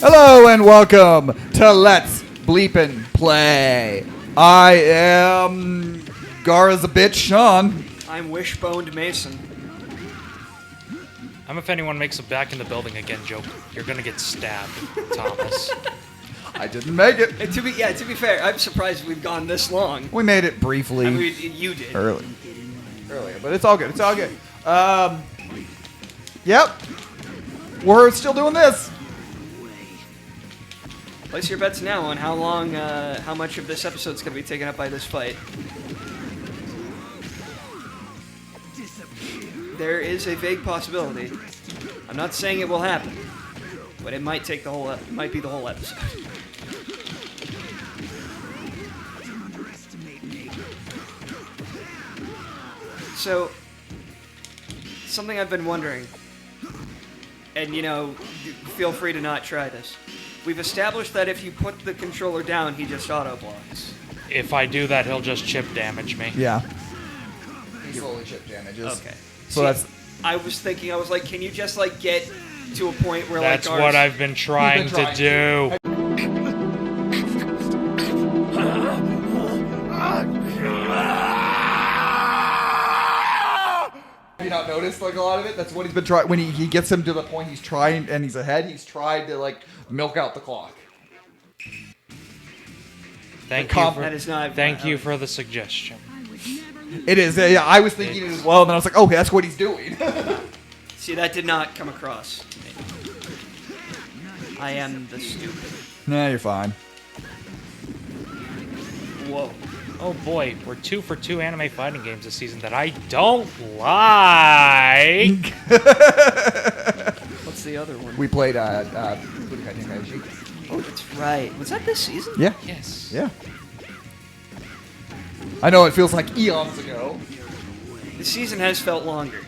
Hello and welcome to Let's Bleepin Play. I am Gara's a bitch, Sean. I'm Wishboned Mason. I'm if anyone makes a back in the building again joke, you're gonna get stabbed, Thomas. I didn't make it. And to be fair, I'm surprised we've gone this long. We made it briefly. I mean, you did. Earlier, but it's all good. It's all good. Yep. We're still doing this. Place your bets now on how long, how much of this episode's going to be taken up by this fight. There is a vague possibility. I'm not saying it will happen, but it might take might be the whole episode. So, something I've been wondering, and feel free to not try this. We've established that if you put the controller down, he just auto-blocks. If I do that, he'll just chip damage me. Yeah. He slowly chip damages. Okay. So See, that's. I was like, can you just get to a point where That's ours... what I've been trying to do. Have you not noticed a lot of it? That's what he's been trying. When he gets him to the point he's trying and he's ahead, he's tried to milk out the clock. Thank you for the suggestion. It is. Yeah, I was thinking it as well, and then I was like, okay, that's what he's doing. See, that did not come across to me. I am the stupid. Nah, you're fine. Whoa. Oh boy, we're 2 for 2 anime fighting games this season that I don't like. What's the other one? We played Budokai Tenkaichi. Oh, that's right. Was that this season? Yeah. Yes. Yeah. I know it feels like eons ago. The season has felt longer.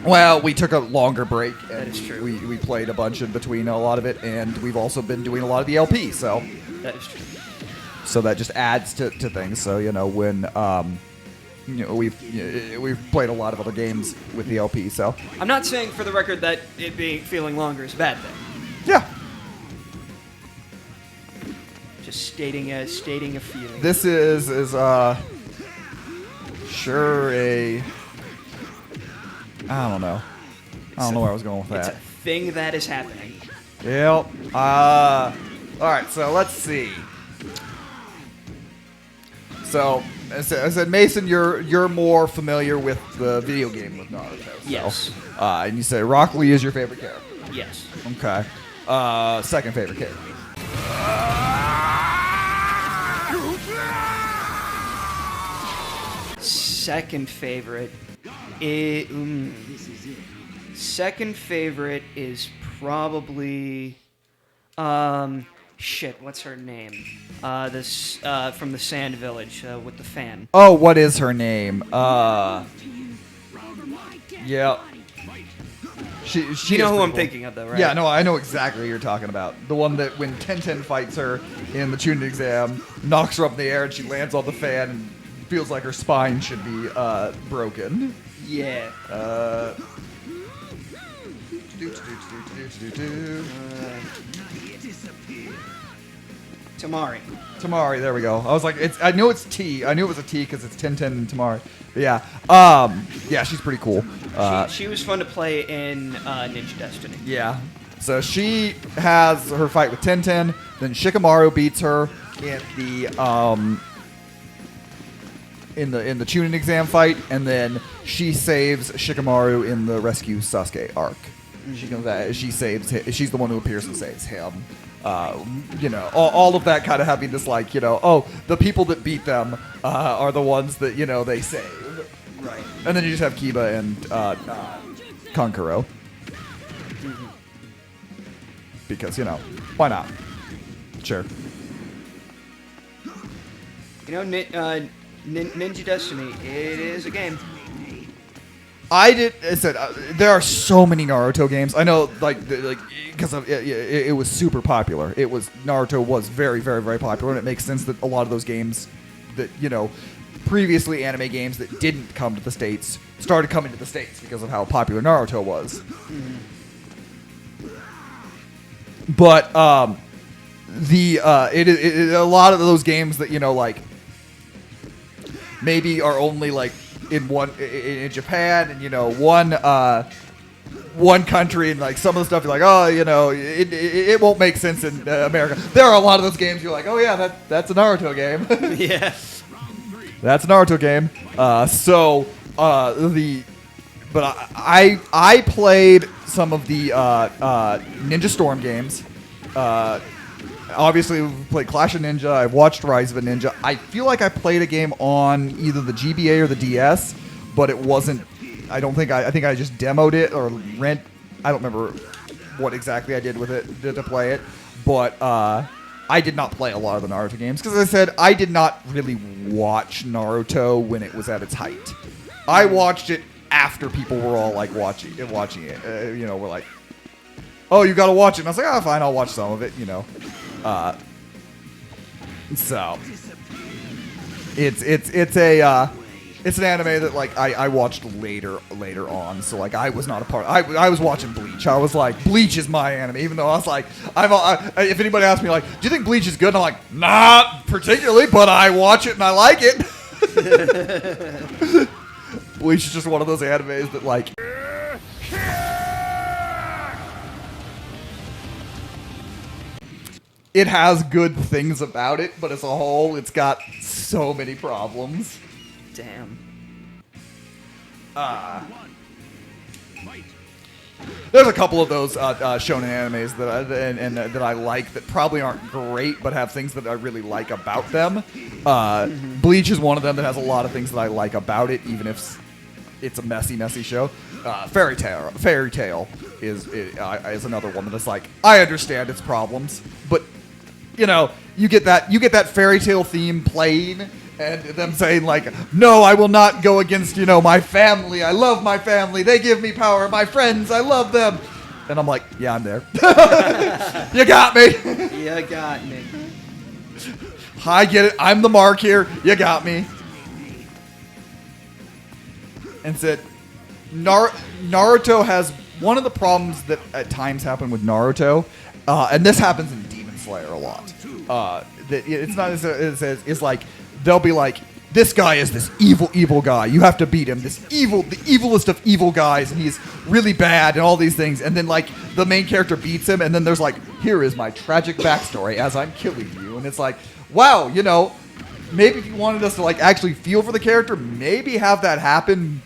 Well, we took a longer break. And That is true. We played a bunch in between a lot of it, and we've also been doing a lot of the LP, so. That is true. So that just adds to things. So, when we've played a lot of other games with the LP, so. I'm not saying for the record that it feeling longer is a bad thing. Yeah. Just stating a feeling. This is sure a. I don't know. I don't know where I was going with It's a that. thing that is happening. Yep. All right. So let's see. So I said, Mason, you're more familiar with the video game with Naruto. So, Yes. And you say Rock Lee is your favorite character. Yes. Okay. Second favorite character. Second favorite second favorite is probably what's her name? This from the Sand Village with the fan. Oh, what is her name? Yeah. She You know is who pretty I'm cool. thinking of, though, right? Yeah, no, I know exactly who you're talking about. The one that when Tenten fights her in the Chunin exam, knocks her up in the air and she lands on the fan and feels like her spine should be broken. Yeah. Tamari, there we go. I was like, I knew it's T. I knew it was a T because it's Tenten and Tamari. But yeah, yeah, she's pretty cool. She was fun to play in Ninja Destiny. Yeah. So she has her fight with Tenten, then Shikamaru beats her in the Chunin exam fight, and then she saves Shikamaru in the Rescue Sasuke arc. She comes out, she's the one who appears and saves him. All of that kind of having this the people that beat them are the ones that they save. Right. And then you just have Kiba and Kankuro. Because, why not? Sure. Ninja Destiny, it is a game. I said there are so many Naruto games. I know, because it was super popular. Naruto was very, very, very popular, and it makes sense that a lot of those games that previously anime games that didn't come to the States started coming to the States because of how popular Naruto was. But a lot of those games that like maybe are only like in Japan and one country, and like some of the stuff you're like, oh, it won't make sense in America. There are a lot of those games you're like, oh yeah, that's a Naruto game. Yeah. That's a Naruto game. But I played some of the Ninja Storm games. Obviously, we played Clash of Ninja. I've watched Rise of a Ninja. I feel like I played a game on either the GBA or the DS, but it wasn't. I think I just demoed it or rent. I don't remember what exactly I did with it to play it, but I did not play a lot of the Naruto games because, as I said, I did not really watch Naruto when it was at its height. I watched it after people were all like watching it. We're like, oh, you got to watch it. And I was like, oh, fine, I'll watch some of it. So it's an anime that like I watched later on. So like I was not a part. I was watching Bleach. I was like, Bleach is my anime, even though I was like, if anybody asked me like, do you think Bleach is good? And I'm like, not particularly, but I watch it and I like it. Bleach is just one of those animes that like. It has good things about it, but as a whole, it's got so many problems. Damn. There's a couple of those shonen animes that I like that probably aren't great, but have things that I really like about them. Bleach is one of them that has a lot of things that I like about it, even if it's a messy show. Fairy Tail is another one that is like, I understand its problems, but you get that Fairy Tail theme playing. And them saying like, no, I will not go against, my family. I love my family. They give me power. My friends, I love them. And I'm like, yeah, I'm there. You got me. You got me. I get it. I'm the mark here. You got me. And said, Naruto has one of the problems that at times happen with Naruto, and this happens in Demon Slayer a lot. That it's not it's like, they'll be like, this guy is this evil guy. You have to beat him. The evilest of evil guys, and he's really bad and all these things. And then, like, the main character beats him, and then there's like, here is my tragic backstory as I'm killing you. And it's like, wow, maybe if you wanted us to, like, actually feel for the character, maybe have that happen,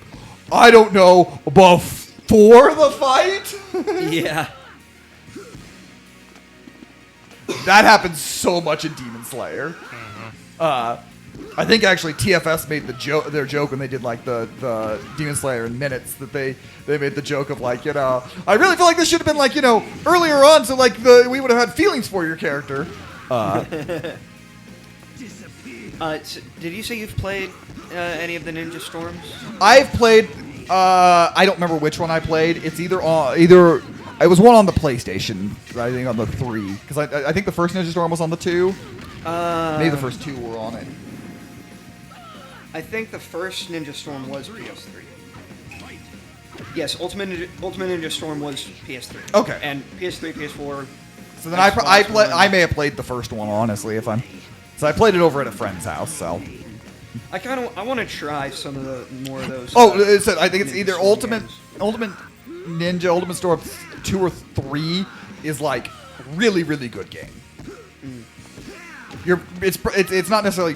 I don't know, before the fight? Yeah. That happens so much in Demon Slayer. I think actually TFS made their joke when they did like the Demon Slayer in minutes, that they made the joke of like, I really feel like this should have been like, earlier on, so like we would have had feelings for your character. So did you say you've played any of the Ninja Storms? I've played. I don't remember which one I played. It's either it was one on the PlayStation, I think on the 3, because I think the first Ninja Storm was on the 2. Maybe the first 2 were on it. I think the first Ninja Storm was PS3. Yes, Ultimate Ninja Storm was PS3. Okay. And PS3, PS4. So then I may have played the first one, honestly, so I played it over at a friend's house. So I want to try some of the more of those. I think it's either Ultimate Ninja, Ultimate Storm 2 or 3 is like really good game. It's not necessarily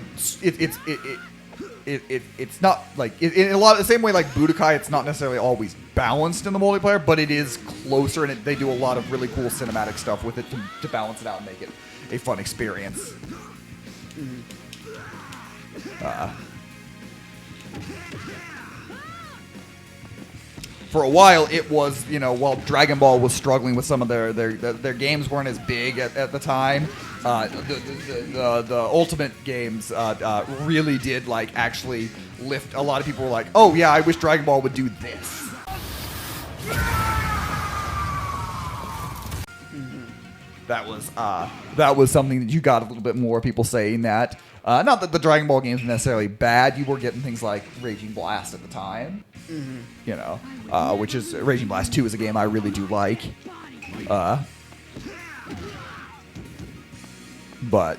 it's not like in a lot of the same way like Budokai, it's not necessarily always balanced in the multiplayer, but it is closer, and they do a lot of really cool cinematic stuff with it to balance it out and make it a fun experience. For a while, it was, while Dragon Ball was struggling with some of their games weren't as big at the time, the Ultimate games really did, like, actually lift. A lot of people were like, oh, yeah, I wish Dragon Ball would do this. That was something that you got a little bit more people saying that. Not that the Dragon Ball games were necessarily bad. You were getting things like Raging Blast at the time. Which is Raging Blast 2 is a game I really do like. But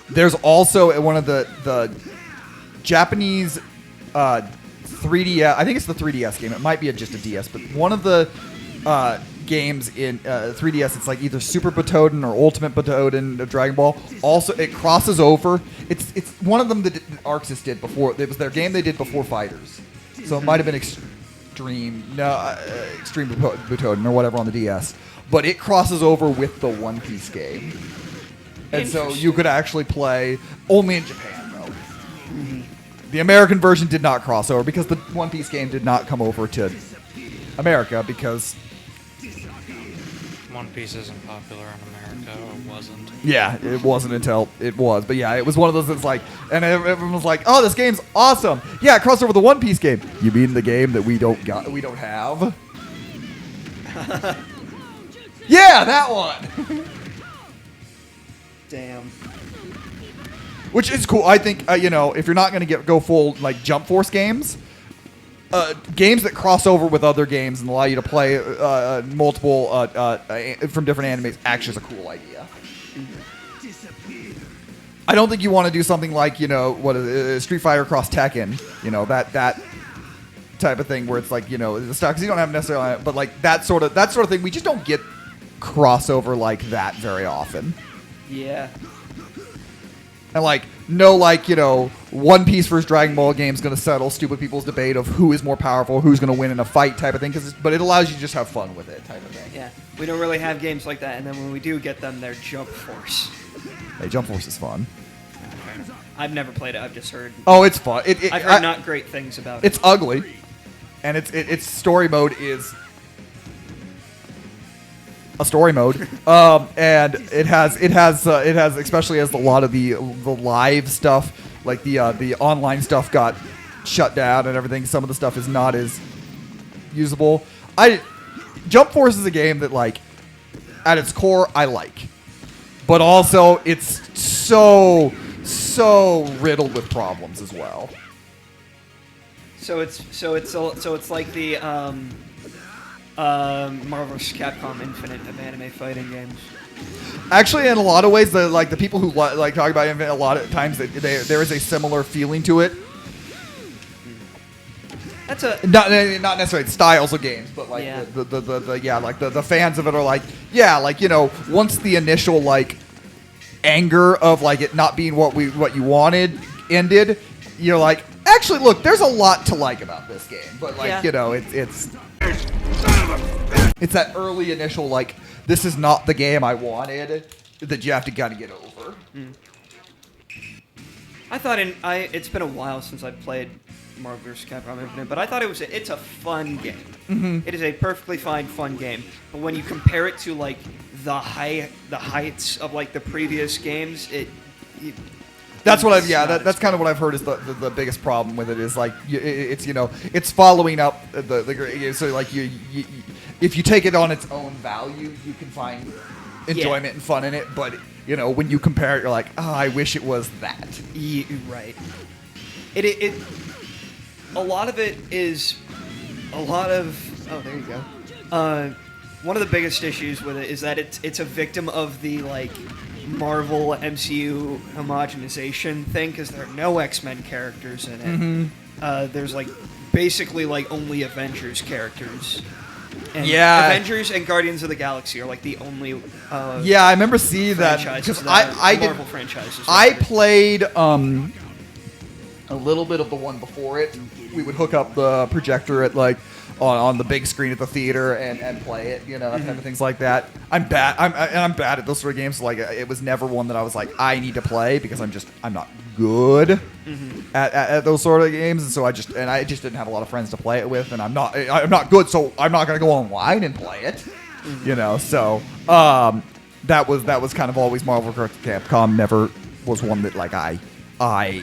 there's also one of the Japanese 3DS. I think it's the 3DS game. It might be just a DS, but one of the games in 3DS, it's like either Super Butoden or Ultimate Butoden of Dragon Ball. Also, it crosses over. It's one of them that Arxis did before. It was their game they did before Fighters, so it might have been Extreme Butoden or whatever on the DS. But it crosses over with the One Piece game, and so you could actually play only in Japan though. Mm-hmm. The American version did not cross over because the One Piece game did not come over to America because One Piece isn't popular in America, or wasn't. Yeah, it wasn't until it was. But yeah, it was one of those that's like, and everyone was like, "Oh, this game's awesome!" Yeah, it crossed over the One Piece game. You mean the game that we don't have? Yeah, that one. Damn. Which is cool. I think if you're not going to go full like Jump Force games, games that cross over with other games and allow you to play multiple from different animes actually is a cool idea. I don't think you want to do something like Street Fighter cross Tekken, that type of thing where it's like the stuff, because you don't have necessarily, but like that sort of thing. We just don't get crossover like that very often. Yeah. And One Piece versus Dragon Ball game is going to settle stupid people's debate of who is more powerful, who's going to win in a fight type of thing. But it allows you to just have fun with it type of thing. Yeah, we don't really have games like that, and then when we do get them, they're Jump Force. Hey, Jump Force is fun. I've never played it. I've just heard. Oh, it's fun. I've heard not great things about it. It's ugly, and its story mode is a story mode, and it has especially as a lot of the live stuff, like the online stuff got shut down and everything. Some of the stuff is not as usable. Jump Force is a game that at its core I like, but also it's so riddled with problems as well. So it's like the Marvel vs. Capcom Infinite of anime fighting games. Actually, in a lot of ways, the people who talk about Infinite, a lot of times there is a similar feeling to it. That's a not necessarily styles of games, but the fans of it are once the initial anger of it not being what you wanted ended, you're like, actually, look, there's a lot to like about this game, but it's that early initial this is not the game I wanted that you have to kind of get over. I thought it's been a while since I've played Marvel vs. Capcom Infinite, but I thought it's a fun game. Mm-hmm. It is a perfectly fun game. But when you compare it to the heights of the previous games, that's what that's kind of what I've heard is the biggest problem with it is it's following up if you take it on its own value, you can find enjoyment and fun in it, but when you compare it, you're like, oh, I wish it was that. Yeah, right. It a lot of it is oh, there you go. One of the biggest issues with it is that it's a victim of the Marvel MCU homogenization thing, because there are no X-Men characters in it. Mm-hmm. There's basically only Avengers characters. And Avengers and Guardians of the Galaxy are the only I remember seeing that because Marvel franchises. I played a little bit of the one before it. We would hook up the projector at on the big screen at the theater and play it, that type of things like that. I'm bad. I'm bad at those sort of games. It was never one that I was I need to play because I'm not good at those sort of games, and so I just didn't have a lot of friends to play it with, and I'm not good, so I'm not gonna go online and play it, So that was kind of always Marvel vs. Capcom. Never was one that I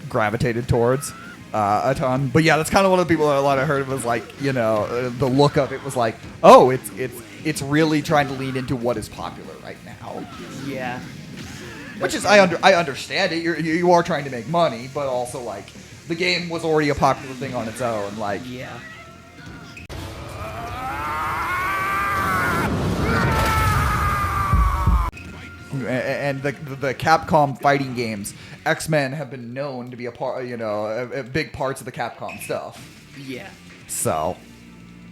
gravitated towards a ton. But yeah, that's kind of one of the people that a lot of heard was the look of it was oh, it's really trying to lean into what is popular right now. Yeah. Which is I understand it. You are trying to make money, but also the game was already a popular thing on its own. Yeah. and the Capcom fighting games, X-Men have been known to be a part, big parts of the Capcom stuff. Yeah. So,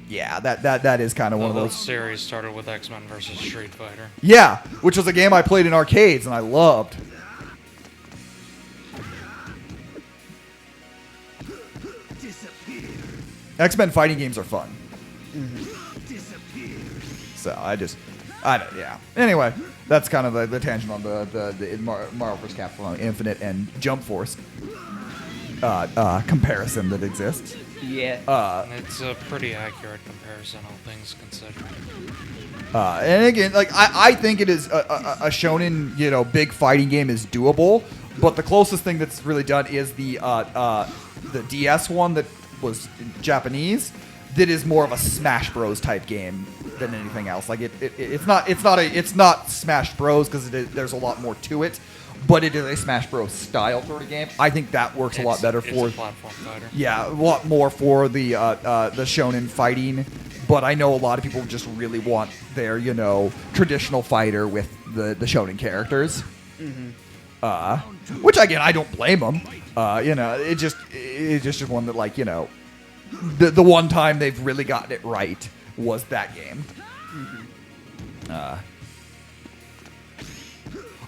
yeah, that is kind of one of The whole those. series started with X-Men versus Street Fighter. Yeah, which was a game I played in arcades and I loved. X-Men fighting games are fun. So yeah. Anyway, that's kind of the tangent on the Marvel vs. Capcom Infinite and Jump Force comparison that exists. Yeah. It's a pretty accurate comparison, all things considered. And again, like I think it is a shonen, big fighting game is doable, but the closest thing that's really done is the DS one that was in Japanese. That is more of a Smash Bros type game than anything else. Like it's not Smash Bros because there's a lot more to it, but it is a Smash Bros style sort of game. I think that works a lot better It's for a platform fighter. yeah, a lot more for the shonen fighting. But I know a lot of people just really want their traditional fighter with the shonen characters. Which again, I don't blame them. It's just one that the one time they've really gotten it right was that game.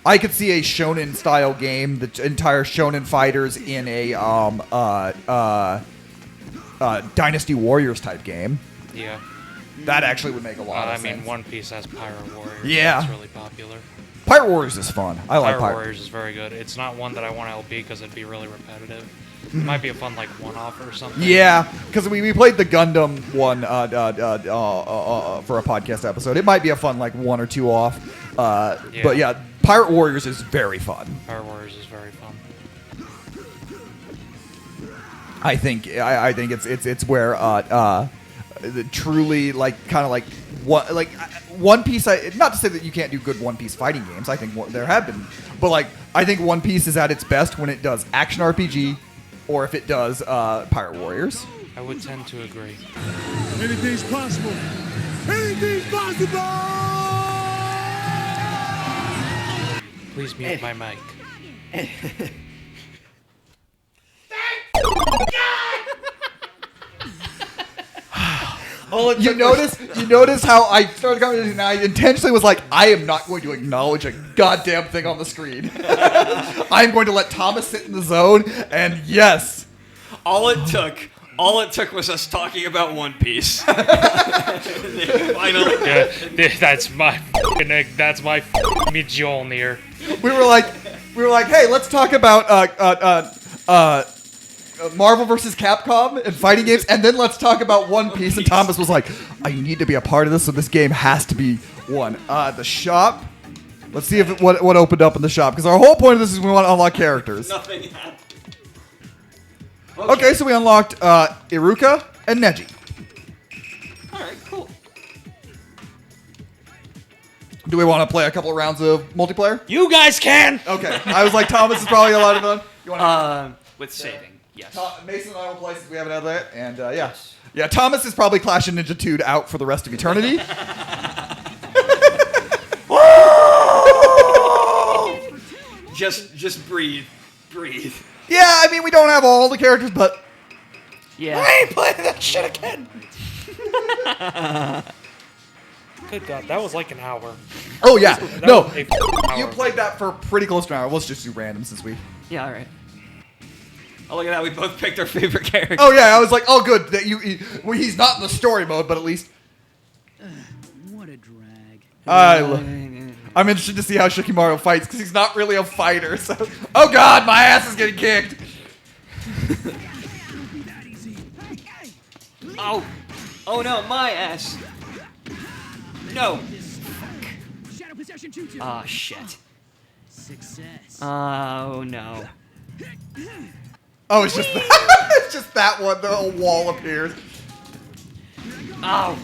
I could see a shonen style game, the entire shonen fighters in a Dynasty Warriors type game. Yeah. That actually would make a lot of I sense. mean, One Piece has Pirate Warriors. Yeah. It's really popular. Pirate Warriors is fun. I like Pirate Warriors is very good. It's not one that I want to LP because it'd be really repetitive. It might be a fun one-off or something. Yeah, because we played the Gundam one for a podcast episode. It might be a fun 1 or 2 off. But yeah, Pirate Warriors is very fun. Pirate Warriors is very fun. I think it's where truly One Piece. Not to say that you can't do good One Piece fighting games. I think there have been, but I think One Piece is at its best when it does action RPG, or if it does Pirate Warriors. I would tend to agree. Anything's possible. Anything's possible. Please mute my mic. You notice how I started the conversation and I intentionally was like, I am not going to acknowledge a goddamn thing on the screen. I'm going to let Thomas sit in the zone, and yes. All it took was us talking about One Piece. Finally. Yeah, that's my Mjolnir. We were like, hey, let's talk about Marvel vs. Capcom and fighting games, and then let's talk about One Piece. And Thomas was like, I need to be a part of this, so this game has to be one. The shop. Let's see if what opened up in the shop, because our whole point of this is we want to unlock characters. Nothing happened. Okay, so we unlocked Iruka and Neji. Alright, cool. Do we want to play a couple of rounds of multiplayer? You guys can! Okay. I was like, Thomas is probably a lot of fun. You want With saving, yes. Mason and I will play since we haven't had that. And yeah. Yeah, Thomas is probably Clash of Ninja 2 out for the rest of eternity. Just breathe. Breathe. Yeah, I mean, we don't have all the characters, but Yeah. I ain't playing that shit again. Good God, that was like an hour. Oh, yeah. That No, was a hour. you played that for pretty close to an hour. Let's just do random since we... Yeah, alright. Oh, look at that. We both picked our favorite character. Oh, yeah, I was like, oh, good. That he's not in the story mode, but at least... What a drag. I'm interested to see how Shikamaru fights, because he's not really a fighter, so... Oh, God, my ass is getting kicked. Oh. Oh, no, my ass. No. Shadow possession jutsu. Ah, shit. Success. Oh, no. Oh, it's just it's just that one. The whole wall appears. Oh.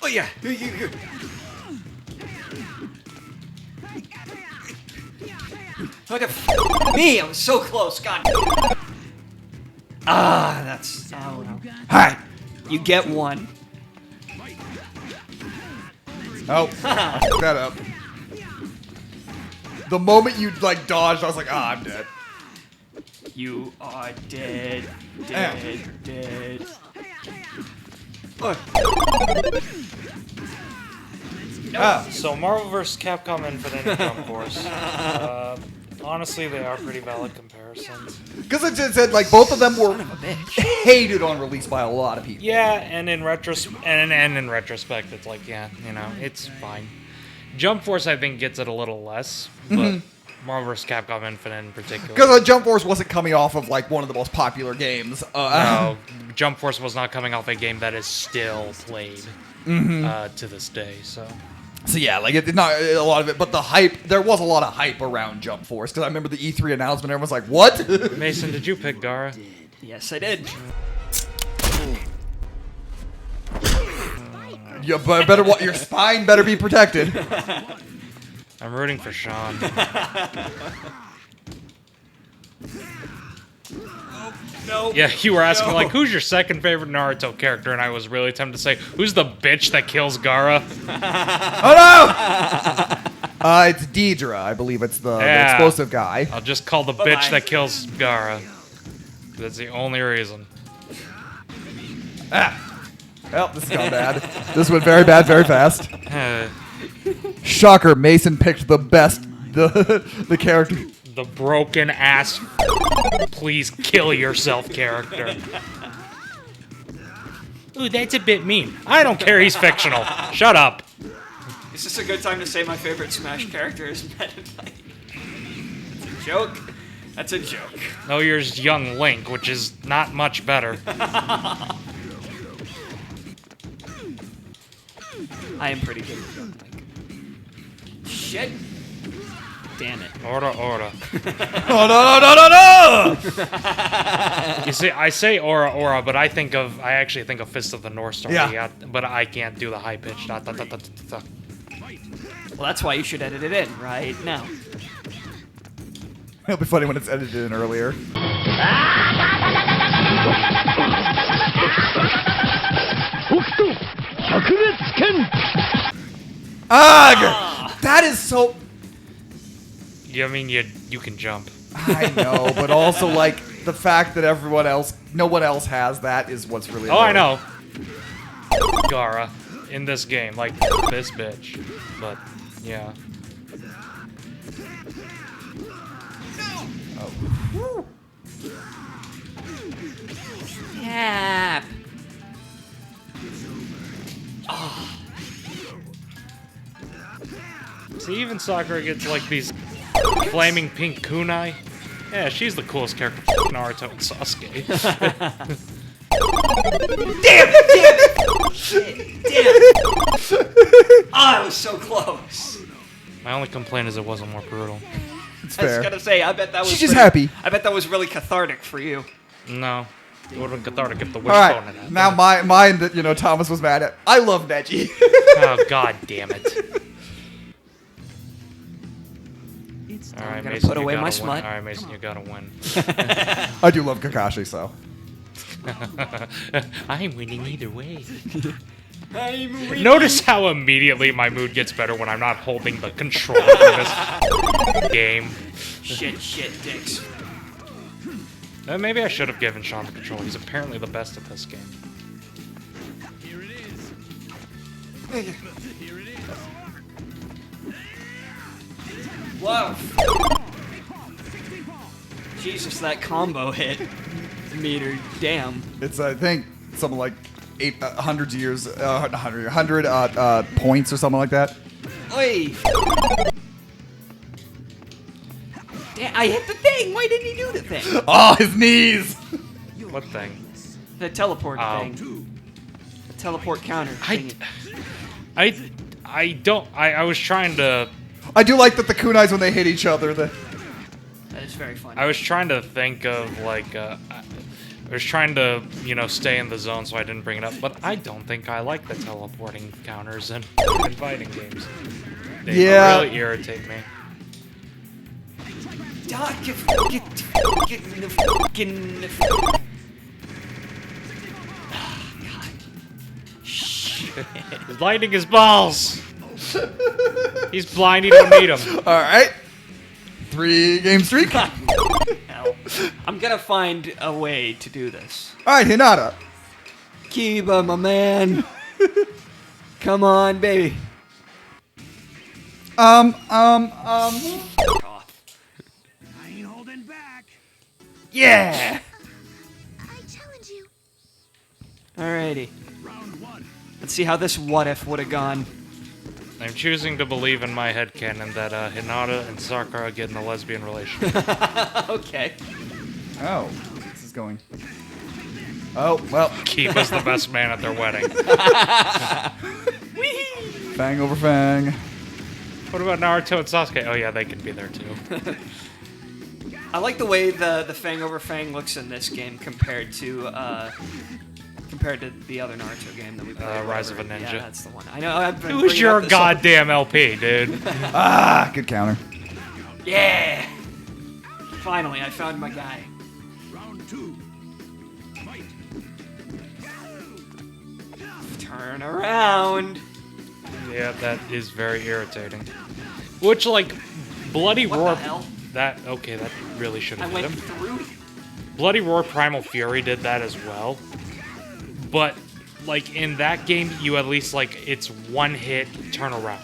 Oh, yeah. What the f*** me? I was so close. God. Ah, that's... Oh, no. Hi. You get one. Oh, I fucked that up. The moment you like dodged, I was like, ah, I'm dead. You are dead. Dead. Dead. So Marvel vs. Capcom Infinite and Jump Force. Honestly, they are pretty valid comparisons. Because it just said like both of them were hated on release by a lot of people. Yeah, and in retrospect, it's like, yeah, you know, it's fine. Jump Force, I think, gets it a little less, but Marvel vs. Capcom Infinite in particular. Because Jump Force wasn't coming off of like one of the most popular games. No, Jump Force was not coming off a game that is still played to this day. So yeah, like it's not a lot of it, but the hype. There was a lot of hype around Jump Force because I remember the E3 announcement. Everyone's like, "What?" Mason, did you pick Gara? Yes, I did. You better. Your spine better be protected. I'm rooting for Sean. No. Yeah, you were asking like, who's your second favorite Naruto character, and I was really tempted to say, who's the bitch that kills Gara? Oh no! It's Deidre. I believe it's the explosive guy. I'll just call the bitch that kills Gara. That's the only reason. Well, this has gone bad. This went very bad, very fast. Shocker, Mason picked the best, the character. The broken ass, please kill yourself character. Ooh, that's a bit mean. I don't care, he's fictional. Shut up. Is this a good time to say my favorite Smash character is Meta Knight? That's a joke. That's a joke. No, yours young Link, which is not much better. I am pretty good at Young Link. Shit. Damn it. Ora. Oh no! You see, I say Ora, but I actually think of Fist of the North Star. Yeah. But I can't do the high pitch. Well, that's why you should edit it in right now. It'll be funny when it's edited in earlier. Ugh! That is so. Yeah, I mean, you can jump. I know, but also like the fact that no one else has that is what's really. Oh, I annoying. know. Gara in this game, like this bitch. But yeah. Oh. Yeah. See, even Sakura gets like these flaming pink kunai. Yeah, she's the coolest character for Naruto and Sasuke. Damn it! Oh, I was so close. My only complaint is it wasn't more brutal. It's I was fair. gonna say, I bet that was. She's just happy. I bet that was really cathartic for you. No. It would have been cathartic if the All wishbone had right, happened. now mine that Thomas was mad at. I love Neji. Oh, god damn it. Alright, gonna Mason, put you away gotta my win. smut. Alright, Mason, you gotta win. I do love Kakashi, so. I'm winning either way. I'm winning. Notice how immediately my mood gets better when I'm not holding the controller for this game. Shit, dicks. Maybe I should have given Sean the controller. He's apparently the best at this game. Here it is. Here it is. Whoa. Jesus, that combo hit meter. Damn. It's I think something like 800 years, 100 points or something like that. Oi. Damn, I hit the thing. Why didn't he do the thing? Oh, his knees! What thing? The teleport Oh. thing. The teleport counter. thingy. I was trying to... I do like that the kunais when they hit each other. That is very funny. I was trying to think of, like, I was trying to, stay in the zone so I didn't bring it up, but I don't think I like the teleporting counters in fighting games. They really irritate me. Doc, get in the fucking... Lightning his balls! He's blind. You don't need him. All right. 3-game streak. All Hell. I'm gonna find a way to do this. right, Hinata. Kiba, my man. Come on, baby. Off. Off. I ain't holding back. Yeah. I challenge you. Alrighty. Round 1. Let's see how this what if would have gone. I'm choosing to believe in my headcanon that Hinata and Sakura get in a lesbian relationship. Okay. Oh, this is going. Oh, well. Kiba's the best man at their wedding. Fang over fang. What about Naruto and Sasuke? Oh yeah, they can be there too. I like the way the Fang over Fang looks in this game compared to the other Naruto game that we played. Rise of a whatever. Ninja. Yeah, that's the one. I know. I've been Who's bringing your up this goddamn LP, dude? Ah, good counter. Yeah. Finally, I found my guy. Round 2. Fight. Turn around. Yeah, that is very irritating. Which, like, Bloody What Roar. the hell? That okay? That really should I have hit went him. through. Bloody Roar Primal Fury did that as well. But, like, in that game, you at least, like, it's one hit, turn around.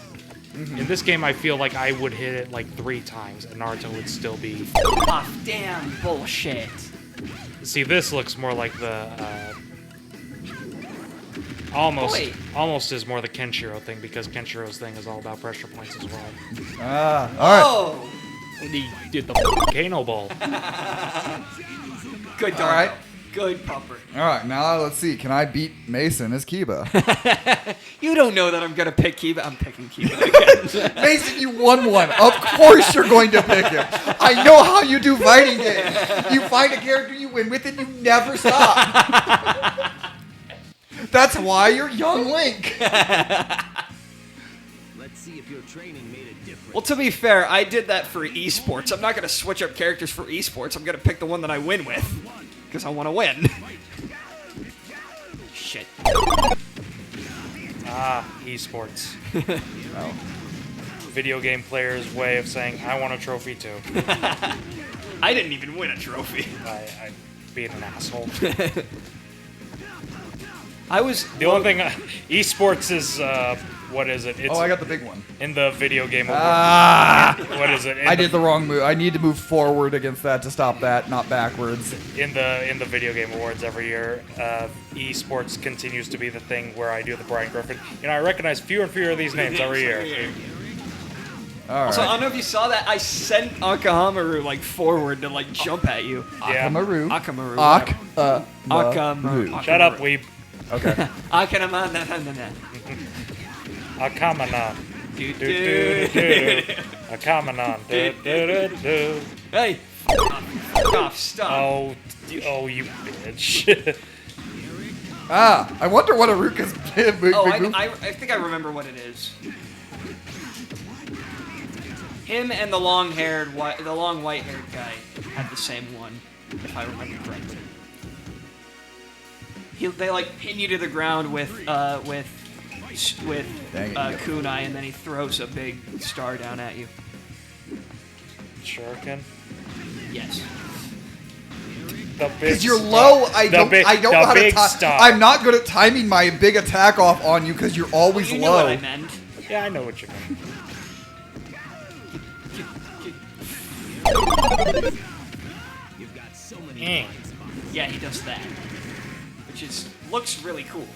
In this game, I feel like I would hit it, like, 3 times, and Naruto would still be... Off. Damn bullshit. See, this looks more like the, Almost is more the Kenshiro thing, because Kenshiro's thing is all about pressure points as well. Ah, all right. Oh. And he did the Kano Ball. Good dog. All right. Good pupper. All right, now let's see. Can I beat Mason as Kiba? You don't know that I'm gonna pick Kiba. I'm picking Kiba again. Mason, you won one. Of course you're going to pick him. I know how you do fighting games. You find a character you win with and you never stop. That's why you're young Link. Let's see if your training made a difference. Well, to be fair, I did that for esports. I'm not gonna switch up characters for esports. I'm gonna pick the one that I win with. Because I want to win. Shit. Ah, esports. Video game players' way of saying, I want a trophy too. I didn't even win a trophy. I being an asshole. I was... The only thing, esports is, what is it? It's Oh, I got the big one. in the video game award. Ah! What is it? I did the wrong move. I need to move forward against that to stop that, not backwards. In the video game awards every year, esports continues to be the thing where I do the Brian Griffin. You know, I recognize fewer and fewer of these names every year. All So I right. don't know if you saw that. I sent Akahamaru like forward to like jump at you. Yeah. Akamaru. Akamaru. Akamaru. Shut up, weeb. Okay. Akamaru. Akamanon. Do do do do. Akamanon. Do do do do. Hey. Fuck off. Stop. Oh, you bitch. Ah, I wonder what Aruka's big move. Oh, I think I remember what it is. Him and the long white-haired guy had the same one, if I remember correctly. They like pin you to the ground with Dang it, kunai, and then he throws a big star down at you. Shuriken. Yes. The big Because you're star. low, I The don't big- know the how to big time. star. I'm not good at timing my big attack off on you because you're always You knew low. what I meant. Yeah, I know what you mean. You've got so many Mm. blind spots. Yeah, he does that, which looks really cool.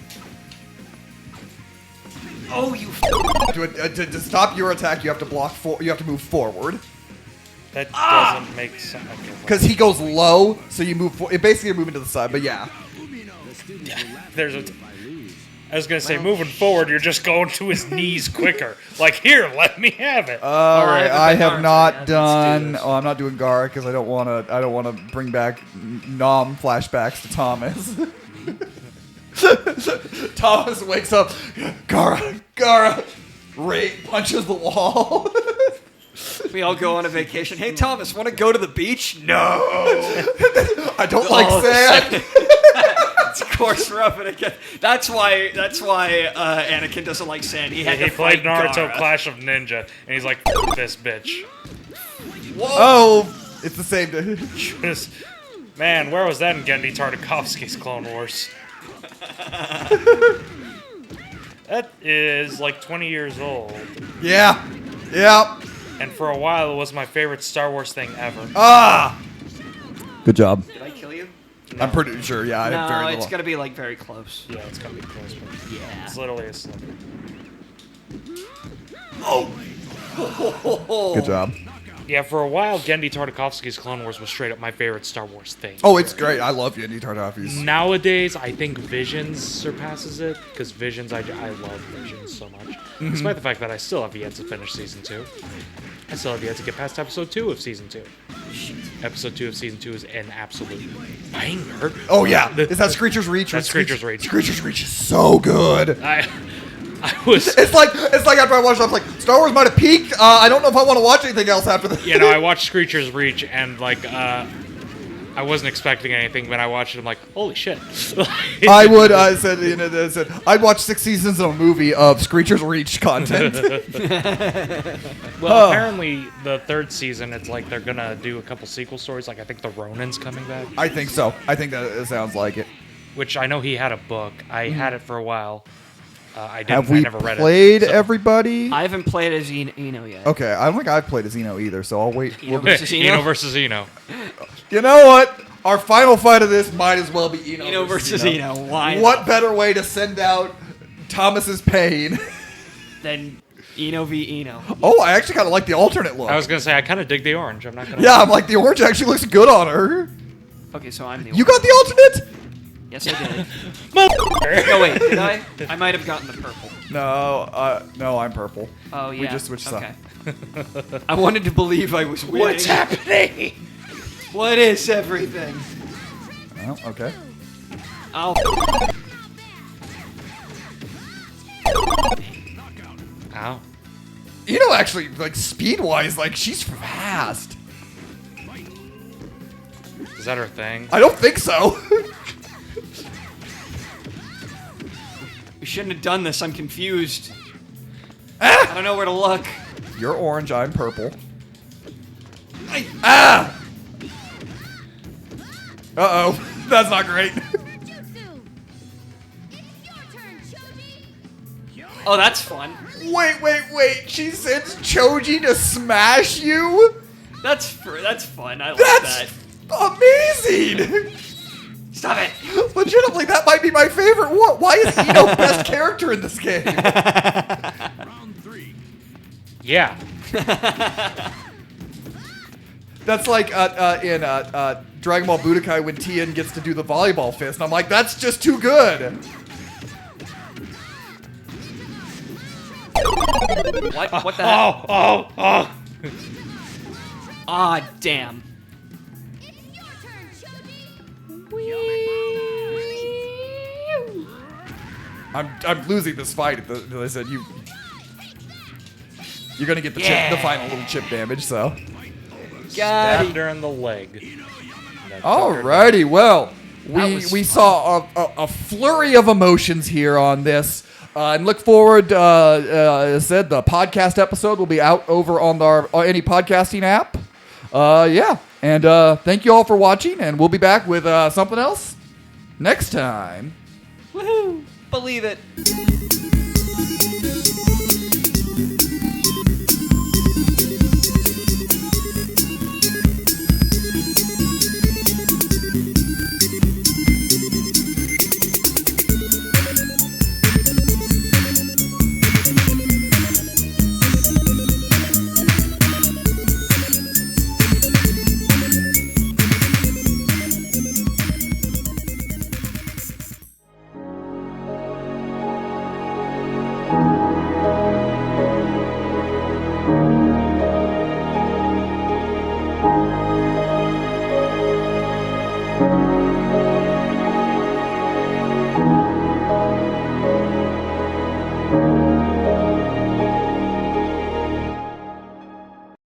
Oh, you. To stop your attack, you have to block. You have to move forward. That doesn't make sense. Okay, well, Because he goes low, so you move. It basically you're moving to the side. But yeah. The students will laugh there's at a. you if I lose. I was gonna say, moving forward, you're just going to his knees quicker. Like, here, let me have it. All right, I have Naruto not yet. Let's do done. this. Oh, I'm not doing Gara because I don't want to. I don't want to bring back Nom flashbacks to Thomas. Thomas wakes up. Gara, Ray punches the wall. We all go on a vacation. Hey, Thomas, want to go to the beach? No. I don't like Oh, sand. Of course, we're up it again. That's why Anakin doesn't like sand. He had He to played fight Naruto Gaara. Clash of Ninja, and he's like, "F this bitch." Whoa! Oh, it's the same. Dude. Just, man, where was that in Genndy Tartakovsky's Clone Wars? That is like 20 years old. Yeah. Yeah. And for a while, it was my favorite Star Wars thing ever. Ah. Good job. Did I kill you? I'm pretty sure. Yeah. I have very No, little. it's gonna be like very close. Yeah, it's gonna be close, but Yeah. it's literally a sliver. Good job. Yeah, for a while, Genndy Tartakovsky's Clone Wars was straight up my favorite Star Wars thing. Oh, it's great. I love Yandy Tartafi's. Nowadays, I think Visions surpasses it, because Visions, I love Visions so much. Despite the fact that I still have yet to finish Season 2. I still have yet to get past Episode 2 of Season 2. Episode 2 of Season 2 is an absolute banger. Oh yeah. Is that Screecher's Reach? That's Screecher's Reach. Screecher's Reach is so good. I was... It's like after I watched it, I was like, Star Wars might have peaked. I don't know if I want to watch anything else after this. You know, I watched Screecher's Reach, and, like, I wasn't expecting anything, but I watched it, I'm like, holy shit. I would. I said I'd watch 6 seasons of a movie of Screecher's Reach content. Well, apparently, the 3rd season, it's like they're gonna do a couple sequel stories. Like, I think the Ronin's coming back. I think so. I think that it sounds like it. Which I know he had a book. I had it for a while. I Have we never read played it. So- everybody? I haven't played as Eno yet. Okay, I don't think I've played as Eno either, so I'll wait. Eno versus Eno? Eno versus Eno. You know what? Our final fight of this might as well be Eno, Eno versus Eno. Why? What better way to send out Thomas's pain? Then Eno v Eno. Oh, I actually kind of like the alternate look. I was gonna say I kind of dig the orange. I'm not gonna. Yeah, I'm like the orange actually looks good on her. Okay, so I'm the You got the alternate? Yes, I did. No, wait, did I? I might have gotten the purple. No, I'm purple. Oh, yeah. We just switched okay. sides. I wanted to believe I was winning. What's happening? What is everything? Oh, okay. I'll... Ow. Eno actually, like, speed-wise, like, she's fast. Is that her thing? I don't think so. We shouldn't have done this. I'm confused. Ah! I don't know where to look. You're orange, I'm purple. Ah! Uh-oh. That's not great. Jutsu. It's your turn, Choji. Oh, that's fun. Wait. She sends Choji to smash you? That's fun. I like That's that. amazing! Stop it. Legitimately, that might be my favorite one. Why is Eno best character in this game? Round 3. Yeah. That's like in Dragon Ball Budokai when Tien gets to do the volleyball fist. And I'm like, that's just too good. What the heck? Oh. Ah, damn. It's your turn, Choji. I'm losing this fight. I said you're gonna get the Yeah. chip, the final little chip damage. So, Got Stabbed it. her in the leg. alrighty, well, That was we fun. saw a flurry of emotions here on this. And look forward. As said, the podcast episode will be out over on any podcasting app. Yeah, and thank you all for watching, and we'll be back with something else next time. Woohoo! Believe it.